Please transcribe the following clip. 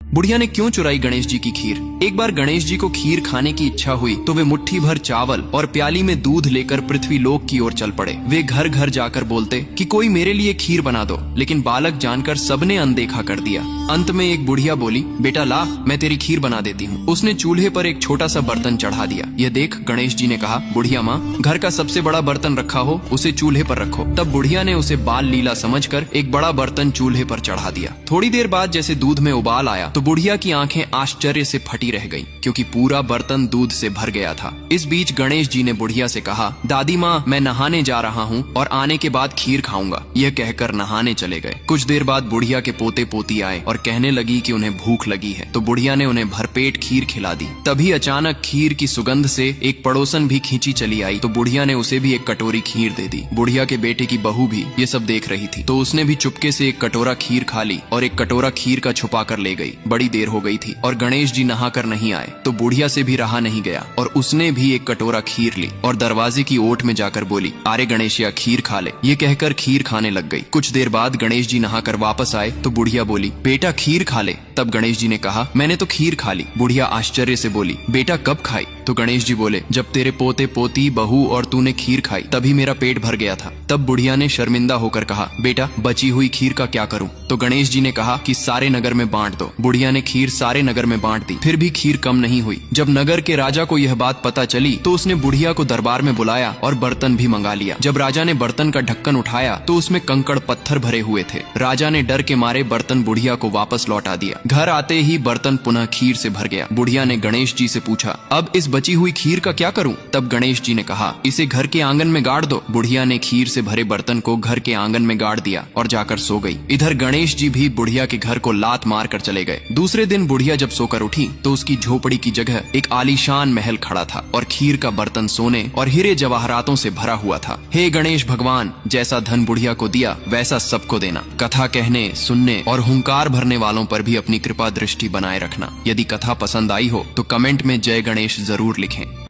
बुढ़िया ने क्यों चुराई गणेश जी की खीर। एक बार गणेश जी को खीर खाने की इच्छा हुई तो वे मुट्ठी भर चावल और प्याली में दूध लेकर पृथ्वी लोक की ओर चल पड़े। वे घर घर जाकर बोलते कि कोई मेरे लिए खीर बना दो, लेकिन बालक जानकर सबने अनदेखा कर दिया। अंत में एक बुढ़िया बोली, बेटा ला, मैं तेरी खीर बना देती हूँ। उसने चूल्हे पर एक छोटा सा बर्तन चढ़ा दिया। यह देख गणेश जी ने कहा, बुढ़िया माँ, घर का सबसे बड़ा बर्तन रखा हो उसे चूल्हे पर रखो। तब बुढ़िया ने उसे बाल लीला समझकर एक बड़ा बर्तन चूल्हे पर चढ़ा दिया। थोड़ी देर बाद जैसे दूध में उबाल आया तो बुढ़िया की आंखें आश्चर्य से फटी रह गईं, क्योंकि पूरा बर्तन दूध से भर गया था। इस बीच गणेश जी ने बुढ़िया से कहा, दादी माँ, मैं नहाने जा रहा हूँ और आने के बाद खीर खाऊंगा। यह कहकर नहाने चले गए। कुछ देर बाद बुढ़िया के पोते पोती आए और कहने लगी कि उन्हें भूख लगी है, तो बुढ़िया ने उन्हें भरपेट खीर खिला दी। तभी अचानक खीर की सुगंध से एक पड़ोसन भी खींची चली आई, तो बुढ़िया ने उसे भी एक कटोरी खीर दे दी। बुढ़िया के बेटे की बहू भी ये सब देख रही थी, तो उसने भी चुपके से एक कटोरा खीर खा ली और एक कटोरा खीर का छुपा कर ले गई। बड़ी देर हो गई थी और गणेश जी नहा कर नहीं आए, तो बुढ़िया से भी रहा नहीं गया और उसने भी एक कटोरा खीर ली और दरवाजे की ओट में जाकर बोली, अरे गणेशिया, खीर खा ले। ये कहकर खीर खाने लग गई। कुछ देर बाद गणेश जी नहाकर वापस आए तो बुढ़िया बोली, बेटा खीर खा ले। तब गणेश जी ने कहा, मैंने तो खीर खा ली। बुढ़िया आश्चर्य से बोली, बेटा कब खाई? तो गणेश जी बोले, जब तेरे पोते पोती, बहू और तूने खीर खाई तभी मेरा पेट भर गया था। तब बुढ़िया ने शर्मिंदा होकर कहा, बेटा बची हुई खीर का क्या करूं? तो गणेश जी ने कहा कि सारे नगर में बांट दो। बुढ़िया ने खीर सारे नगर में बांट दी, फिर भी खीर कम नहीं हुई। जब नगर के राजा को यह बात पता चली तो उसने बुढ़िया को दरबार में बुलाया और बर्तन भी मंगा लिया। जब राजा ने बर्तन का ढक्कन उठाया तो उसमें कंकड़ पत्थर भरे हुए थे। राजा ने डर के मारे बर्तन बुढ़िया को वापस लौटा दिया। घर आते ही बर्तन पुनः खीर से भर गया। बुढ़िया ने गणेश जी से पूछा, अब इस बची हुई खीर का क्या करूं? तब गणेश जी ने कहा, इसे घर के आंगन में गाड़ दो। बुढ़िया ने खीर से भरे बर्तन को घर के आंगन में गाड़ दिया और जाकर सो गई। इधर गणेश जी भी बुढ़िया के घर को लात मार कर चले गए। दूसरे दिन बुढ़िया जब सोकर उठी तो उसकी झोपड़ी की जगह एक आलीशान महल खड़ा था और खीर का बर्तन सोने और हीरे जवाहरातों से भरा हुआ था। हे गणेश भगवान, जैसा धन बुढ़िया को दिया वैसा सबको देना। कथा कहने, सुनने और हुंकार भरने वालों पर भी अपनी कृपा दृष्टि बनाए रखना। यदि कथा पसंद आई हो तो कमेंट में जय गणेश जरूर लिखें।